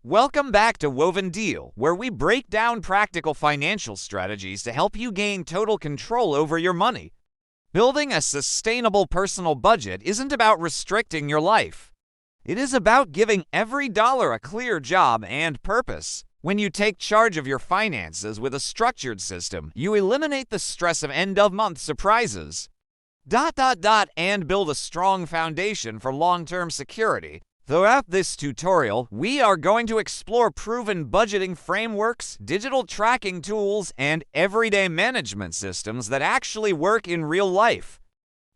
Welcome back to Woven Deal, where we break down practical financial strategies to help you gain total control over your money. Building a sustainable personal budget isn't about restricting your life. It is about giving every dollar a clear job and purpose. When you take charge of your finances with a structured system, you eliminate the stress of end-of-month surprises. And build a strong foundation for long-term security. Throughout this tutorial, we are going to explore proven budgeting frameworks, digital tracking tools, and everyday management systems that actually work in real life.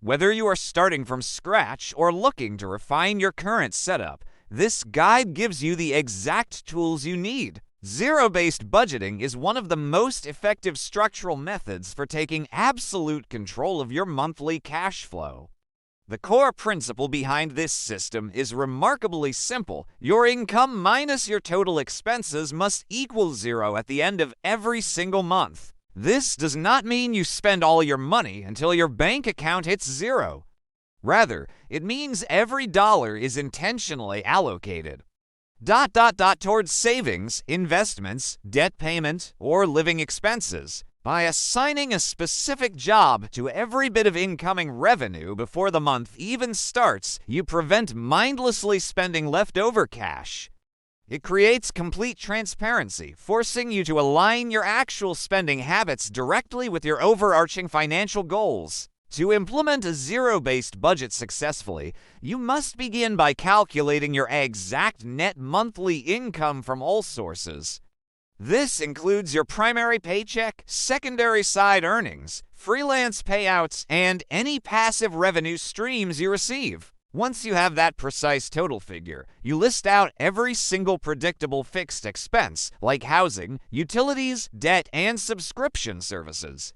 Whether you are starting from scratch or looking to refine your current setup, this guide gives you the exact tools you need. Zero-based budgeting is one of the most effective structural methods for taking absolute control of your monthly cash flow. The core principle behind this system is remarkably simple. Your income minus your total expenses must equal zero at the end of every single month. This does not mean you spend all your money until your bank account hits zero. Rather, it means every dollar is intentionally allocated. Towards savings, investments, debt payment, or living expenses. By assigning a specific job to every bit of incoming revenue before the month even starts, you prevent mindlessly spending leftover cash. It creates complete transparency, forcing you to align your actual spending habits directly with your overarching financial goals. To implement a zero-based budget successfully, you must begin by calculating your exact net monthly income from all sources. This includes your primary paycheck, secondary side earnings, freelance payouts, and any passive revenue streams you receive. Once you have that precise total figure, you list out every single predictable fixed expense, like housing, utilities, debt, and subscription services.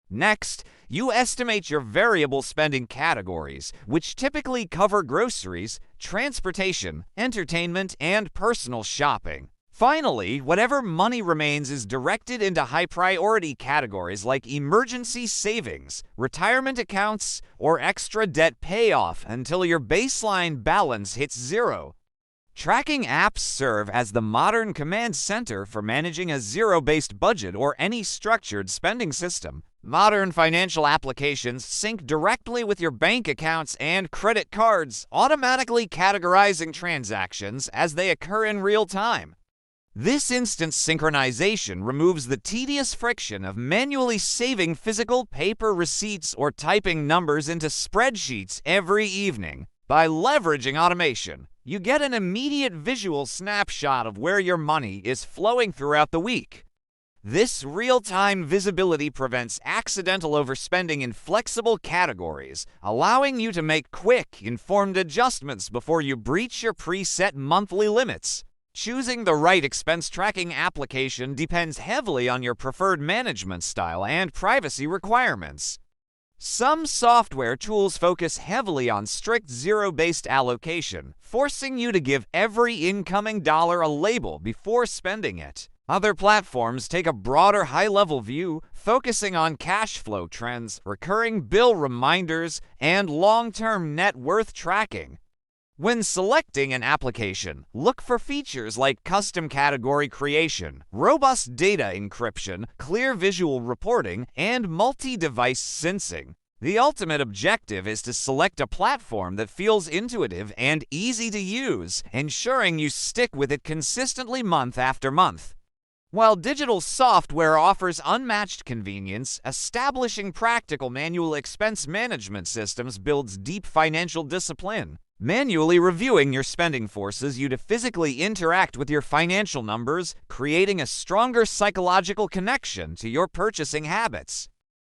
Next, you estimate your variable spending categories, which typically cover groceries, transportation, entertainment, and personal shopping. Finally, whatever money remains is directed into high-priority categories like emergency savings, retirement accounts, or extra debt payoff until your baseline balance hits zero. Tracking apps serve as the modern command center for managing a zero-based budget or any structured spending system. Modern financial applications sync directly with your bank accounts and credit cards, automatically categorizing transactions as they occur in real time. This instant synchronization removes the tedious friction of manually saving physical paper receipts or typing numbers into spreadsheets every evening. By leveraging automation, you get an immediate visual snapshot of where your money is flowing throughout the week. This real-time visibility prevents accidental overspending in flexible categories, allowing you to make quick, informed adjustments before you breach your preset monthly limits. Choosing the right expense tracking application depends heavily on your preferred management style and privacy requirements. Some software tools focus heavily on strict zero-based allocation, forcing you to give every incoming dollar a label before spending it. Other platforms take a broader high-level view, focusing on cash flow trends, recurring bill reminders, and long-term net worth tracking. When selecting an application, look for features like custom category creation, robust data encryption, clear visual reporting, and multi-device syncing. The ultimate objective is to select a platform that feels intuitive and easy to use, ensuring you stick with it consistently month after month. While digital software offers unmatched convenience, establishing practical manual expense management systems builds deep financial discipline. Manually reviewing your spending forces you to physically interact with your financial numbers, creating a stronger psychological connection to your purchasing habits.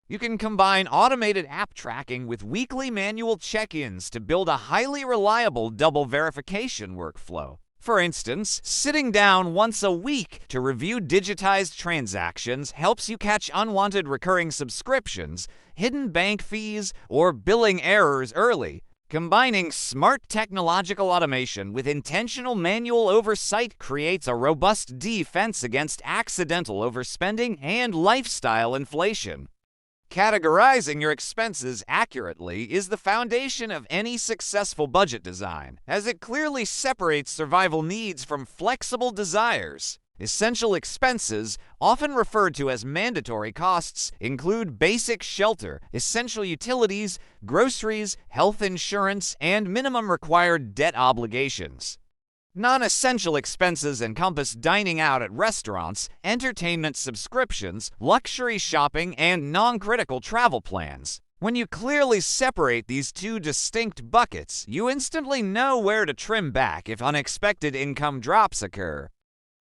You can combine automated app tracking with weekly manual check-ins to build a highly reliable double verification workflow. For instance, sitting down once a week to review digitized transactions helps you catch unwanted recurring subscriptions, hidden bank fees, or billing errors early. Combining smart technological automation with intentional manual oversight creates a robust defense against accidental overspending and lifestyle inflation. Categorizing your expenses accurately is the foundation of any successful budget design, as it clearly separates survival needs from flexible desires. Essential expenses, often referred to as mandatory costs, include basic shelter, essential utilities, groceries, health insurance, and minimum required debt obligations. Non-essential expenses encompass dining out at restaurants, entertainment subscriptions, luxury shopping, and non-critical travel plans. When you clearly separate these two distinct buckets, you instantly know where to trim back if unexpected income drops occur.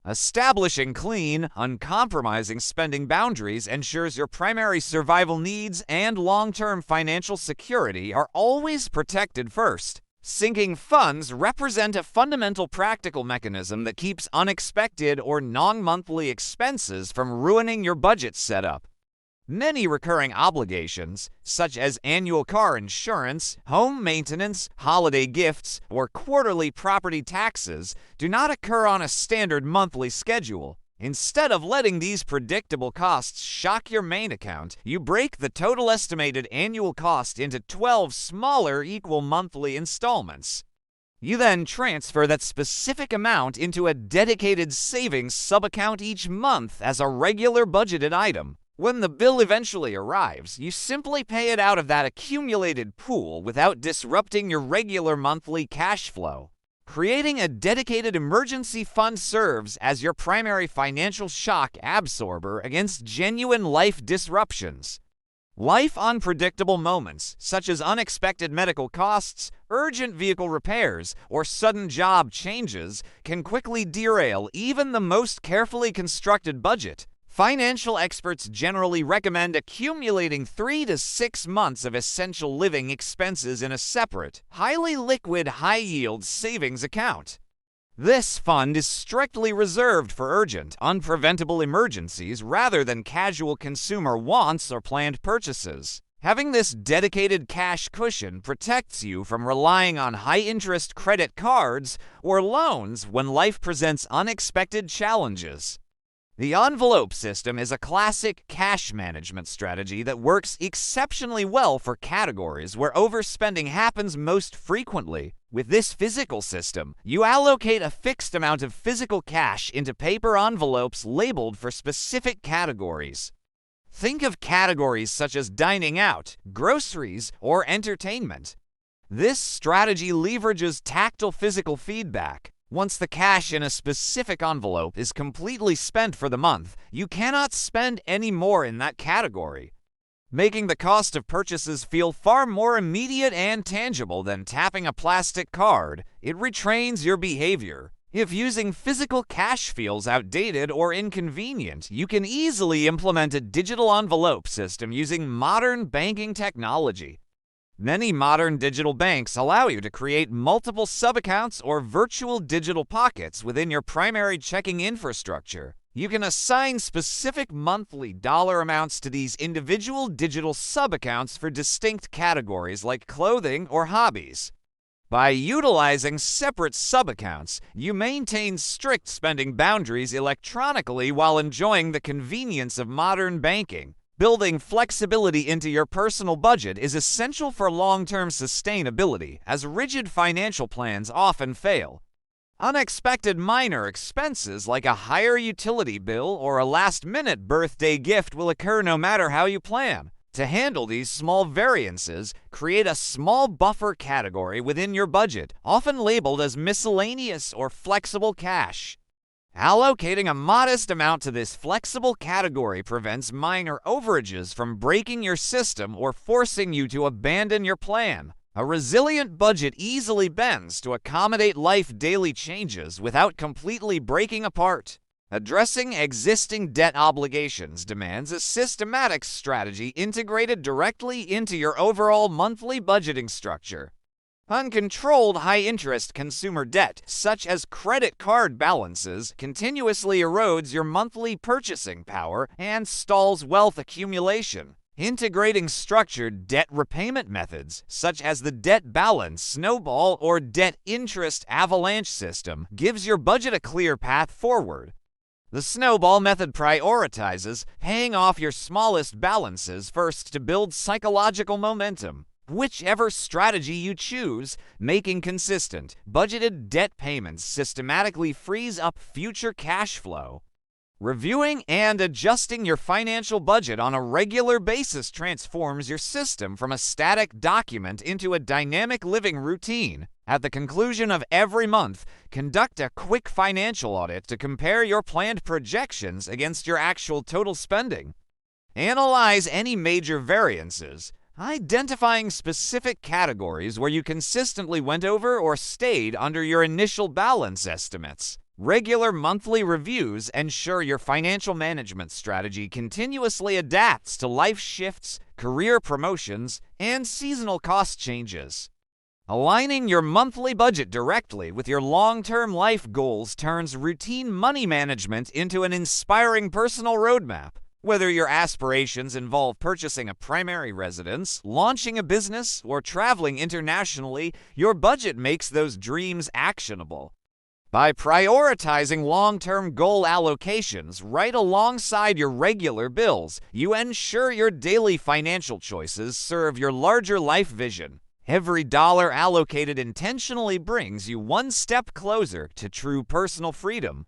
Establishing clean, uncompromising spending boundaries ensures your primary survival needs and long-term financial security are always protected first. Sinking funds represent a fundamental practical mechanism that keeps unexpected or non-monthly expenses from ruining your budget setup. Many recurring obligations, such as annual car insurance, home maintenance, holiday gifts, or quarterly property taxes, do not occur on a standard monthly schedule. Instead of letting these predictable costs shock your main account, you break the total estimated annual cost into 12 smaller equal monthly installments. You then transfer that specific amount into a dedicated savings sub-account each month as a regular budgeted item. When the bill eventually arrives, you simply pay it out of that accumulated pool without disrupting your regular monthly cash flow. Creating a dedicated emergency fund serves as your primary financial shock absorber against genuine life disruptions. Life unpredictable moments, such as unexpected medical costs, urgent vehicle repairs, or sudden job changes, can quickly derail even the most carefully constructed budget. Financial experts generally recommend accumulating 3 to 6 months of essential living expenses in a separate, highly liquid, high-yield savings account. This fund is strictly reserved for urgent, unpreventable emergencies rather than casual consumer wants or planned purchases. Having this dedicated cash cushion protects you from relying on high-interest credit cards or loans when life presents unexpected challenges. The envelope system is a classic cash management strategy that works exceptionally well for categories where overspending happens most frequently. With this physical system, you allocate a fixed amount of physical cash into paper envelopes labeled for specific categories. Think of categories such as dining out, groceries, or entertainment. This strategy leverages tactile physical feedback. Once the cash in a specific envelope is completely spent for the month, you cannot spend any more in that category, making the cost of purchases feel far more immediate and tangible than tapping a plastic card. It retrains your behavior. If using physical cash feels outdated or inconvenient, you can easily implement a digital envelope system using modern banking technology. Many modern digital banks allow you to create multiple sub-accounts or virtual digital pockets within your primary checking infrastructure. You can assign specific monthly dollar amounts to these individual digital sub-accounts for distinct categories like clothing or hobbies. By utilizing separate sub-accounts, you maintain strict spending boundaries electronically while enjoying the convenience of modern banking. Building flexibility into your personal budget is essential for long-term sustainability, as rigid financial plans often fail. Unexpected minor expenses like a higher utility bill or a last-minute birthday gift will occur no matter how you plan. To handle these small variances, create a small buffer category within your budget, often labeled as miscellaneous or flexible cash. Allocating a modest amount to this flexible category prevents minor overages from breaking your system or forcing you to abandon your plan. A resilient budget easily bends to accommodate life daily changes without completely breaking apart. Addressing existing debt obligations demands a systematic strategy integrated directly into your overall monthly budgeting structure. Uncontrolled high-interest consumer debt, such as credit card balances, continuously erodes your monthly purchasing power and stalls wealth accumulation. Integrating structured debt repayment methods, such as the debt balance snowball or debt interest avalanche system, gives your budget a clear path forward. The snowball method prioritizes paying off your smallest balances first to build psychological momentum. Whichever strategy you choose, making consistent, budgeted debt payments systematically frees up future cash flow. Reviewing and adjusting your financial budget on a regular basis transforms your system from a static document into a dynamic living routine. At the conclusion of every month, conduct a quick financial audit to compare your planned projections against your actual total spending. Analyze any major variances, identifying specific categories where you consistently went over or stayed under your initial balance estimates. Regular monthly reviews ensure your financial management strategy continuously adapts to life shifts, career promotions, and seasonal cost changes. Aligning your monthly budget directly with your long-term life goals turns routine money management into an inspiring personal roadmap. Whether your aspirations involve purchasing a primary residence, launching a business, or traveling internationally, your budget makes those dreams actionable. By prioritizing long-term goal allocations right alongside your regular bills, you ensure your daily financial choices serve your larger life vision. Every dollar allocated intentionally brings you one step closer to true personal freedom.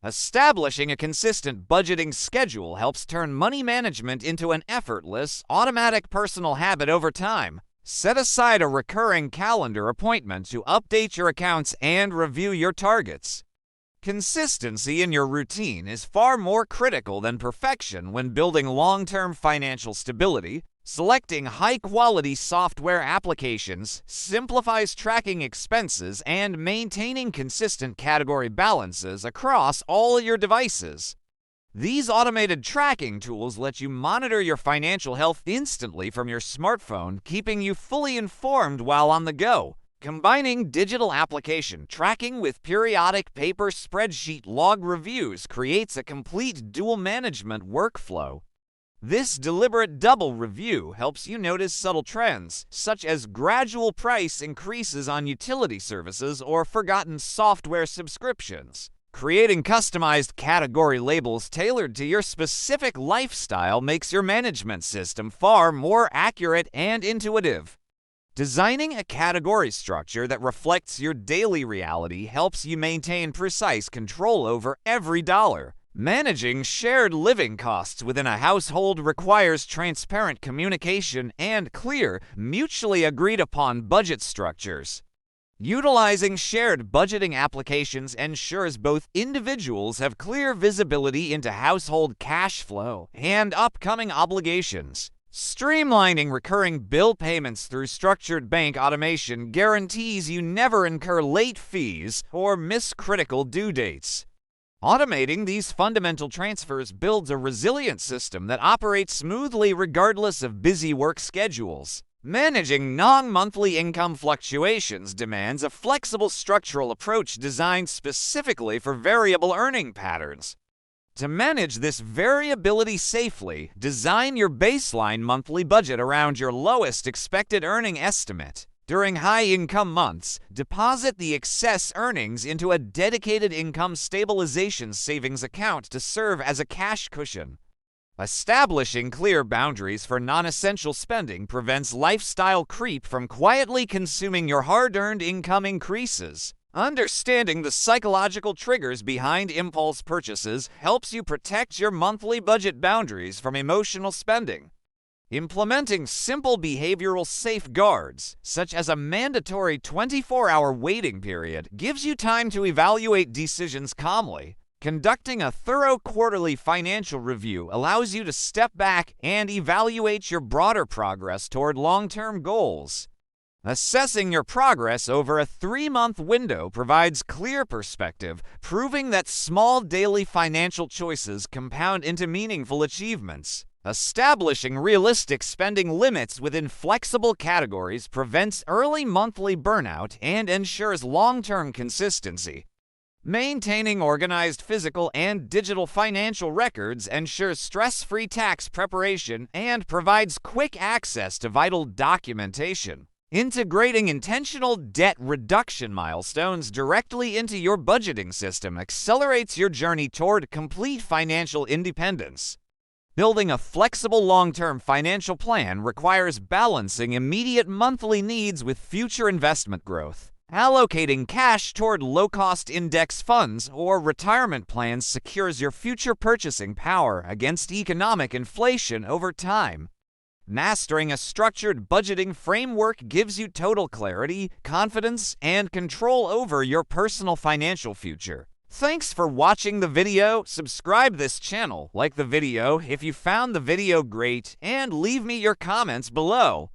Establishing a consistent budgeting schedule helps turn money management into an effortless, automatic personal habit over time. Set aside a recurring calendar appointment to update your accounts and review your targets. Consistency in your routine is far more critical than perfection when building long-term financial stability. Selecting high-quality software applications simplifies tracking expenses and maintaining consistent category balances across all your devices. These automated tracking tools let you monitor your financial health instantly from your smartphone, keeping you fully informed while on the go. Combining digital application tracking with periodic paper spreadsheet log reviews creates a complete dual management workflow. This deliberate double review helps you notice subtle trends, such as gradual price increases on utility services or forgotten software subscriptions. Creating customized category labels tailored to your specific lifestyle makes your management system far more accurate and intuitive. Designing a category structure that reflects your daily reality helps you maintain precise control over every dollar. Managing shared living costs within a household requires transparent communication and clear, mutually agreed upon budget structures. Utilizing shared budgeting applications ensures both individuals have clear visibility into household cash flow and upcoming obligations. Streamlining recurring bill payments through structured bank automation guarantees you never incur late fees or miss critical due dates. Automating these fundamental transfers builds a resilient system that operates smoothly regardless of busy work schedules. Managing non-monthly income fluctuations demands a flexible structural approach designed specifically for variable earning patterns. To manage this variability safely, design your baseline monthly budget around your lowest expected earning estimate. During high-income months, deposit the excess earnings into a dedicated income stabilization savings account to serve as a cash cushion. Establishing clear boundaries for non-essential spending prevents lifestyle creep from quietly consuming your hard-earned income increases. Understanding the psychological triggers behind impulse purchases helps you protect your monthly budget boundaries from emotional spending. Implementing simple behavioral safeguards, such as a mandatory 24-hour waiting period, gives you time to evaluate decisions calmly. Conducting a thorough quarterly financial review allows you to step back and evaluate your broader progress toward long-term goals. Assessing your progress over a 3-month window provides clear perspective, proving that small daily financial choices compound into meaningful achievements. Establishing realistic spending limits within flexible categories prevents early monthly burnout and ensures long-term consistency. Maintaining organized physical and digital financial records ensures stress-free tax preparation and provides quick access to vital documentation. Integrating intentional debt reduction milestones directly into your budgeting system accelerates your journey toward complete financial independence. Building a flexible long-term financial plan requires balancing immediate monthly needs with future investment growth. Allocating cash toward low-cost index funds or retirement plans secures your future purchasing power against economic inflation over time. Mastering a structured budgeting framework gives you total clarity, confidence, and control over your personal financial future. Thanks for watching the video. Subscribe this channel, like the video if you found the video great, and leave me your comments below.